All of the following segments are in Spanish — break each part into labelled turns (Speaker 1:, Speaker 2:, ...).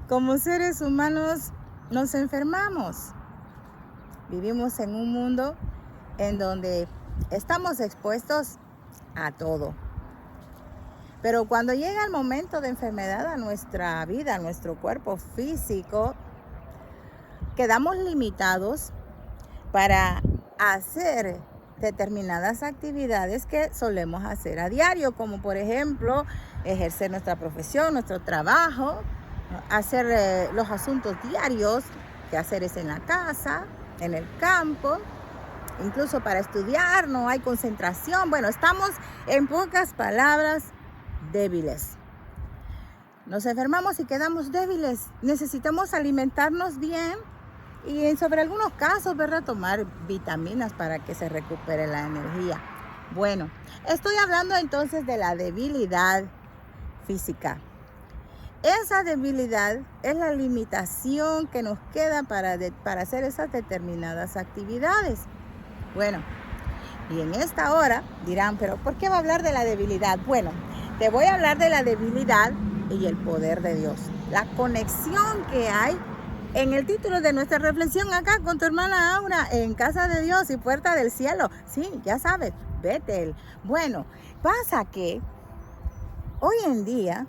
Speaker 1: como seres humanos nos enfermamos. Vivimos en un mundo en donde estamos expuestos a todo. Pero cuando llega el momento de enfermedad a nuestra vida, a nuestro cuerpo físico, quedamos limitados para hacer determinadas actividades que solemos hacer a diario, como por ejemplo ejercer nuestra profesión, nuestro trabajo, hacer los asuntos diarios, quehaceres en la casa, en el campo, incluso para estudiar no hay concentración. Bueno, estamos en pocas palabras débiles. Nos enfermamos y quedamos débiles. Necesitamos alimentarnos bien y sobre algunos casos, ¿verdad?, tomar vitaminas para que se recupere la energía. Bueno, estoy hablando entonces de la debilidad física. Esa debilidad es la limitación que nos queda para hacer esas determinadas actividades. Bueno, y en esta hora dirán, ¿pero por qué va a hablar de la debilidad? Bueno, te voy a hablar de la debilidad y el poder de Dios. La conexión que hay en el título de nuestra reflexión acá con tu hermana Aura, en Casa de Dios y Puerta del Cielo. Sí, ya sabes, Betel. Bueno, pasa que hoy en día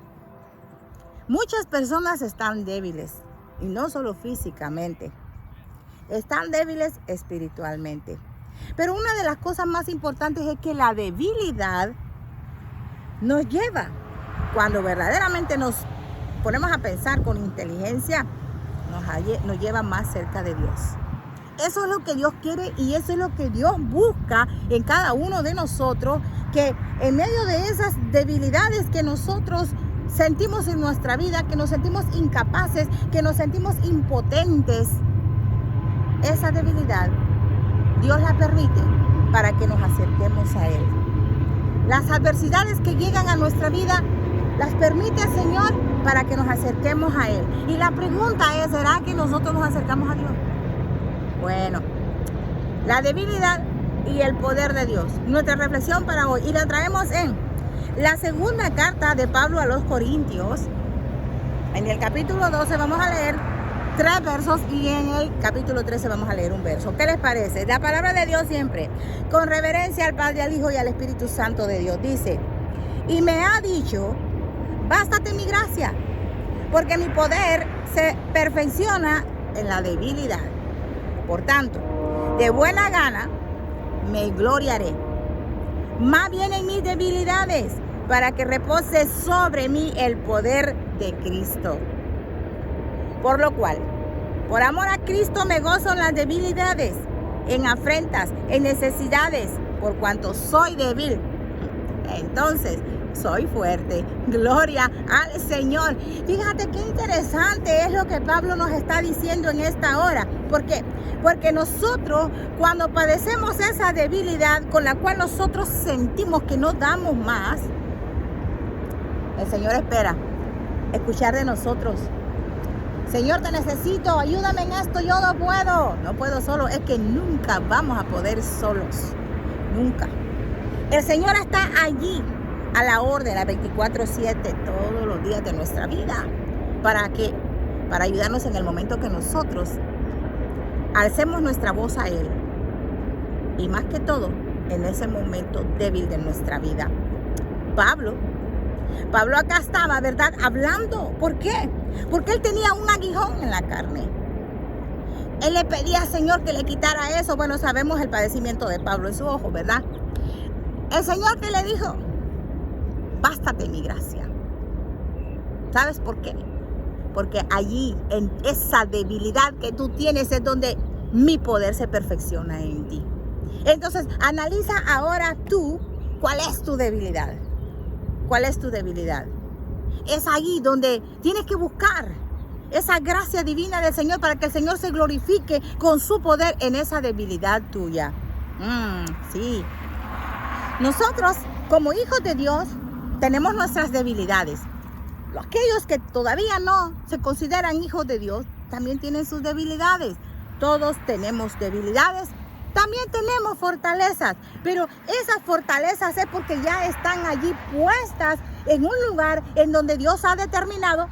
Speaker 1: muchas personas están débiles, y no solo físicamente, están débiles espiritualmente. Pero una de las cosas más importantes es que la debilidad nos lleva, cuando verdaderamente nos ponemos a pensar con inteligencia, nos lleva más cerca de Dios. Eso es lo que Dios quiere y eso es lo que Dios busca en cada uno de nosotros, que en medio de esas debilidades que nosotros sentimos en nuestra vida, que nos sentimos incapaces, que nos sentimos impotentes, esa debilidad Dios la permite para que nos acerquemos a Él. Las adversidades que llegan a nuestra vida las permite el Señor para que nos acerquemos a Él. Y la pregunta es, ¿será que nosotros nos acercamos a Dios? Bueno, la debilidad y el poder de Dios. Nuestra reflexión para hoy, y la traemos en la segunda carta de Pablo a los Corintios. En el capítulo 12 vamos a leer 3 versos y en el capítulo 13 vamos a leer un verso. ¿Qué les parece? La palabra de Dios siempre, con reverencia al Padre, al Hijo y al Espíritu Santo de Dios. Dice, y me ha dicho, bástate mi gracia, porque mi poder se perfecciona en la debilidad. Por tanto, de buena gana me gloriaré, más bien en mis debilidades, para que repose sobre mí el poder de Cristo. Por lo cual, por amor a Cristo me gozo en las debilidades, en afrentas, en necesidades, por cuanto soy débil. Entonces, soy fuerte. Gloria al Señor. Fíjate qué interesante es lo que Pablo nos está diciendo en esta hora. ¿Por qué? Porque nosotros, cuando padecemos esa debilidad con la cual nosotros sentimos que no damos más, el Señor espera escuchar de nosotros. Señor, te necesito, ayúdame en esto, yo no puedo solo. Es que nunca vamos a poder solos, nunca. El Señor está allí a la orden, a 24/7, todos los días de nuestra vida. ¿Para qué? Para ayudarnos en el momento que nosotros alcemos nuestra voz a Él. Y más que todo, en ese momento débil de nuestra vida. Pablo acá estaba, ¿verdad?, hablando. ¿Por qué? Porque él tenía un aguijón en la carne. Él le pedía al Señor que le quitara eso. Bueno, sabemos el padecimiento de Pablo en su ojo, ¿verdad? El Señor que le dijo, bástate mi gracia. ¿Sabes por qué? Porque allí, en esa debilidad que tú tienes, es donde mi poder se perfecciona en ti. Entonces, analiza ahora tú cuál es tu debilidad. ¿Cuál es tu debilidad? Es ahí donde tienes que buscar esa gracia divina del Señor para que el Señor se glorifique con su poder en esa debilidad tuya. Sí. Nosotros, como hijos de Dios, tenemos nuestras debilidades. Aquellos que todavía no se consideran hijos de Dios, también tienen sus debilidades. Todos tenemos debilidades. También tenemos fortalezas, pero esas fortalezas es porque ya están allí puestas en un lugar en donde Dios ha determinado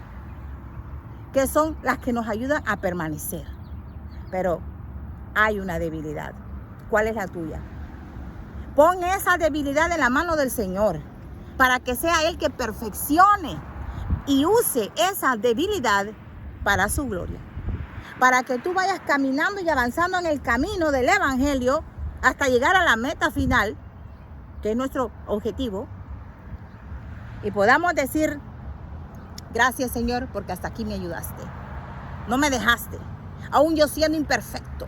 Speaker 1: que son las que nos ayudan a permanecer. Pero hay una debilidad. ¿Cuál es la tuya? Pon esa debilidad en la mano del Señor para que sea Él que perfeccione y use esa debilidad para su gloria. Para que tú vayas caminando y avanzando en el camino del Evangelio hasta llegar a la meta final, que es nuestro objetivo, y podamos decir: gracias, Señor, porque hasta aquí me ayudaste. No me dejaste, aún yo siendo imperfecto.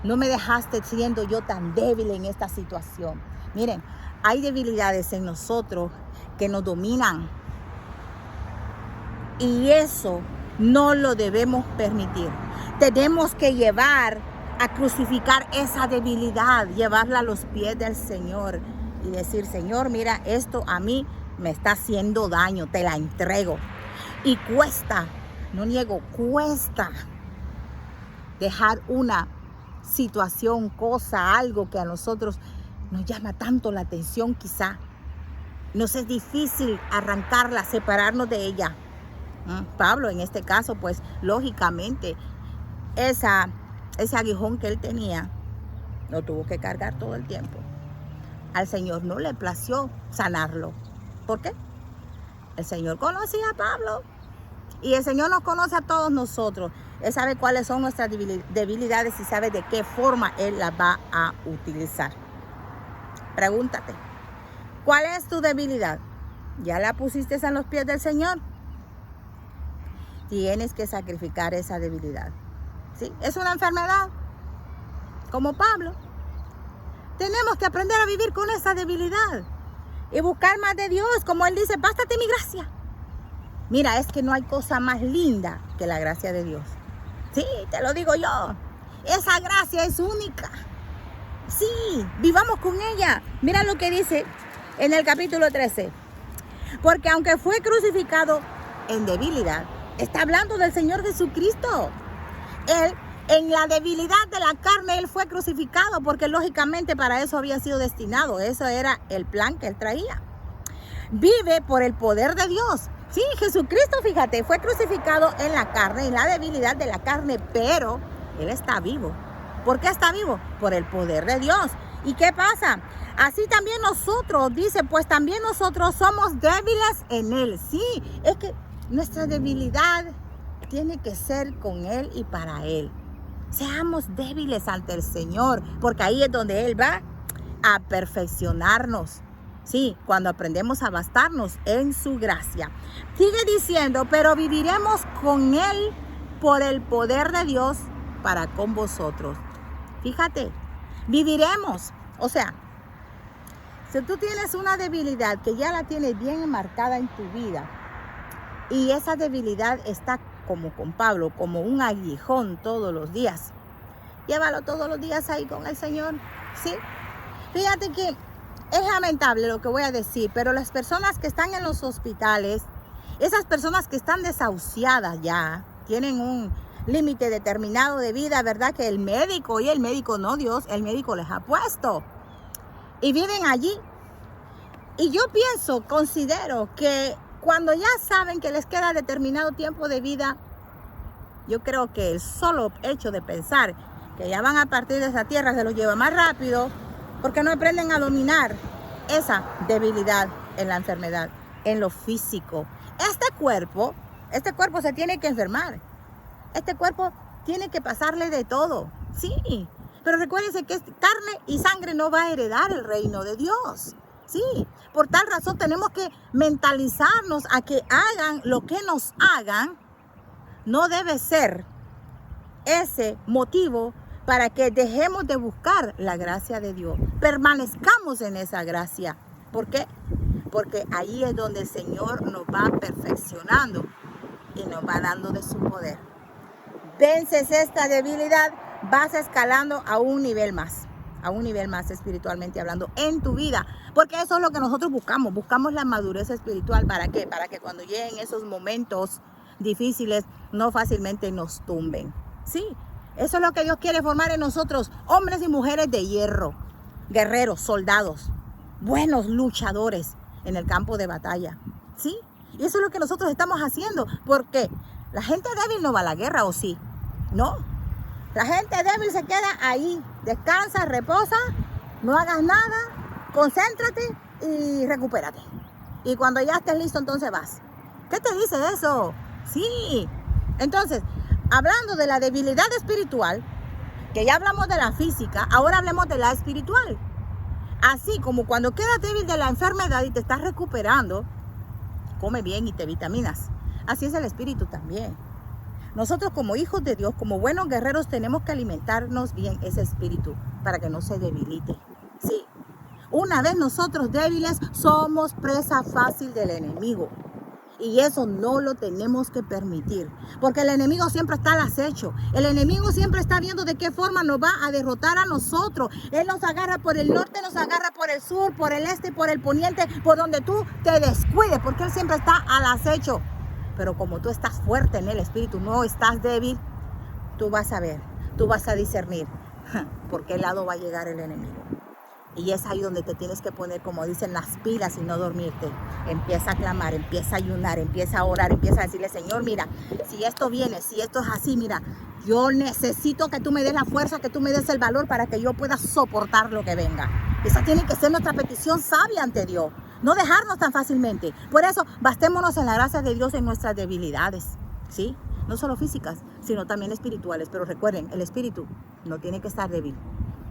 Speaker 1: No me dejaste siendo yo tan débil en esta situación. Miren, hay debilidades en nosotros que nos dominan. Y eso no lo debemos permitir. Tenemos que llevar a crucificar esa debilidad, llevarla a los pies del Señor y decir: Señor, mira, esto a mí me está haciendo daño, te la entrego. Y cuesta, no niego, cuesta dejar una situación, cosa, algo que a nosotros nos llama tanto la atención quizá. Nos es difícil arrancarla, separarnos de ella. Pablo en este caso, pues lógicamente ese aguijón que él tenía lo tuvo que cargar todo el tiempo. Al Señor no le plació sanarlo. ¿Por qué? El Señor conocía a Pablo y el Señor nos conoce a todos nosotros. Él sabe cuáles son nuestras debilidades y sabe de qué forma Él las va a utilizar. Pregúntate, ¿cuál es tu debilidad? ¿Ya la pusiste en los pies del Señor? Tienes que sacrificar esa debilidad. ¿Sí? Es una enfermedad, como Pablo. Tenemos que aprender a vivir con esa debilidad y buscar más de Dios, como Él dice: bástate mi gracia. Mira, es que no hay cosa más linda que la gracia de Dios. Sí, te lo digo yo. Esa gracia es única. Sí, vivamos con ella. Mira lo que dice en el capítulo 13. Porque aunque fue crucificado en debilidad, está hablando del Señor Jesucristo. Él, en la debilidad de la carne, Él fue crucificado porque lógicamente para eso había sido destinado. Eso era el plan que Él traía. Vive por el poder de Dios. Sí, Jesucristo, fíjate, fue crucificado en la carne, en la debilidad de la carne, pero Él está vivo. ¿Por qué está vivo? Por el poder de Dios. ¿Y qué pasa? Así también nosotros, dice, pues también nosotros somos débiles en Él. Sí, es que nuestra debilidad tiene que ser con Él y para Él. Seamos débiles ante el Señor, porque ahí es donde Él va a perfeccionarnos. Sí, cuando aprendemos a bastarnos en su gracia. Sigue diciendo: pero viviremos con Él por el poder de Dios para con vosotros. Fíjate, viviremos. O sea, si tú tienes una debilidad que ya la tienes bien enmarcada en tu vida, y esa debilidad está como con Pablo, como un aguijón todos los días, llévalo todos los días ahí con el Señor. ¿Sí? Fíjate que es lamentable lo que voy a decir, pero las personas que están en los hospitales, esas personas que están desahuciadas ya, tienen un límite determinado de vida, ¿verdad? Que el médico, y el médico no Dios, el médico les ha puesto. Y viven allí. Y yo considero que cuando ya saben que les queda determinado tiempo de vida, yo creo que el solo hecho de pensar que ya van a partir de esa tierra se los lleva más rápido, porque no aprenden a dominar esa debilidad en la enfermedad, en lo físico. Este cuerpo se tiene que enfermar. Este cuerpo tiene que pasarle de todo. Sí, pero recuérdense que carne y sangre no va a heredar el reino de Dios. Sí, por tal razón tenemos que mentalizarnos a que hagan lo que nos hagan. No debe ser ese motivo para que dejemos de buscar la gracia de Dios. Permanezcamos en esa gracia. ¿Por qué? Porque ahí es donde el Señor nos va perfeccionando y nos va dando de su poder. Vences esta debilidad, vas escalando a un nivel más espiritualmente hablando en tu vida, porque eso es lo que nosotros buscamos la madurez espiritual. ¿Para qué? Para que cuando lleguen esos momentos difíciles no fácilmente nos tumben. Sí, eso es lo que Dios quiere formar en nosotros, hombres y mujeres de hierro, guerreros, soldados, buenos luchadores en el campo de batalla. Sí, y eso es lo que nosotros estamos haciendo. ¿Por qué? La gente débil no va a la guerra, ¿o sí? No. La gente débil se queda ahí. Descansa, reposa, no hagas nada, concéntrate y recupérate. Y cuando ya estés listo, entonces vas. ¿Qué te dice eso? Sí. Entonces, hablando de la debilidad espiritual, que ya hablamos de la física, ahora hablemos de la espiritual. Así como cuando quedas débil de la enfermedad y te estás recuperando, come bien y te vitaminas. Así es el espíritu también. Nosotros como hijos de Dios, como buenos guerreros, tenemos que alimentarnos bien ese espíritu para que no se debilite. Sí. Una vez nosotros débiles, somos presa fácil del enemigo. Y eso no lo tenemos que permitir, porque el enemigo siempre está al acecho. El enemigo siempre está viendo de qué forma nos va a derrotar a nosotros. Él nos agarra por el norte, nos agarra por el sur, por el este, por el poniente, por donde tú te descuides, porque él siempre está al acecho. Pero como tú estás fuerte en el espíritu, no estás débil, tú vas a ver, tú vas a discernir por qué lado va a llegar el enemigo. Y es ahí donde te tienes que poner, como dicen, las pilas y no dormirte. Empieza a clamar, empieza a ayunar, empieza a orar, empieza a decirle, Señor, mira, si esto viene, si esto es así, mira, yo necesito que tú me des la fuerza, que tú me des el valor para que yo pueda soportar lo que venga. Esa tiene que ser nuestra petición sabia ante Dios. No dejarnos tan fácilmente. Por eso, bastémonos en la gracia de Dios en nuestras debilidades, ¿sí? No solo físicas, sino también espirituales. Pero recuerden, el espíritu no tiene que estar débil,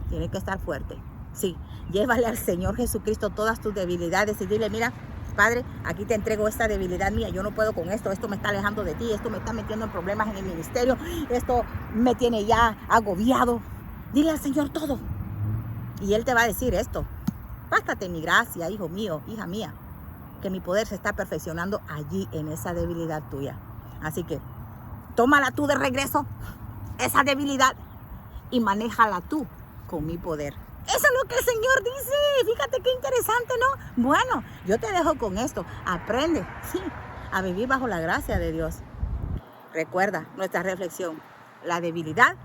Speaker 1: tiene que estar fuerte. Sí, llévale al Señor Jesucristo todas tus debilidades y dile, mira, Padre, aquí te entrego esta debilidad mía, yo no puedo con esto me está alejando de ti, esto me está metiendo en problemas en el ministerio, esto me tiene ya agobiado. Dile al Señor todo y Él te va a decir esto, bástate mi gracia, hijo mío, hija mía, que mi poder se está perfeccionando allí en esa debilidad tuya. Así que tómala tú de regreso, esa debilidad, y manéjala tú con mi poder. Eso es lo que el Señor dice. Fíjate qué interesante, ¿no? Bueno, yo te dejo con esto. Aprende, sí, a vivir bajo la gracia de Dios. Recuerda nuestra reflexión. La debilidad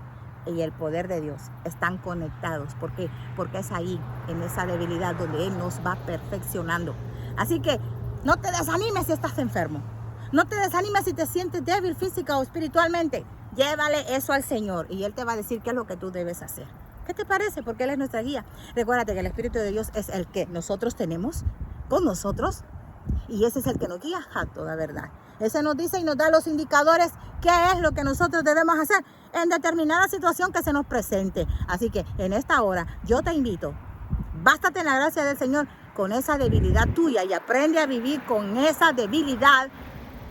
Speaker 1: y el poder de Dios están conectados. ¿Por qué? Porque es ahí, en esa debilidad, donde Él nos va perfeccionando. Así que no te desanimes si estás enfermo. No te desanimes si te sientes débil física o espiritualmente. Llévale eso al Señor y Él te va a decir qué es lo que tú debes hacer. ¿Qué te parece? Porque Él es nuestra guía. Recuérdate que el Espíritu de Dios es el que nosotros tenemos con nosotros y ese es el que nos guía a toda verdad. Ese nos dice y nos da los indicadores qué es lo que nosotros debemos hacer en determinada situación que se nos presente. Así que en esta hora yo te invito, bástate en la gracia del Señor con esa debilidad tuya y aprende a vivir con esa debilidad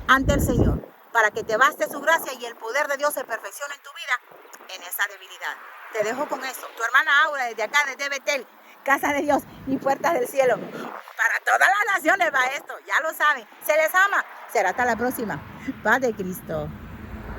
Speaker 1: ante el Señor para que te baste su gracia y el poder de Dios se perfeccione en tu vida en esa debilidad. Te dejo con eso. Tu hermana Aura, desde acá, desde Betel, Casa de Dios y Puertas del Cielo. Para todas las naciones va esto, ya lo saben. Se les ama. Será hasta la próxima. Paz de Cristo.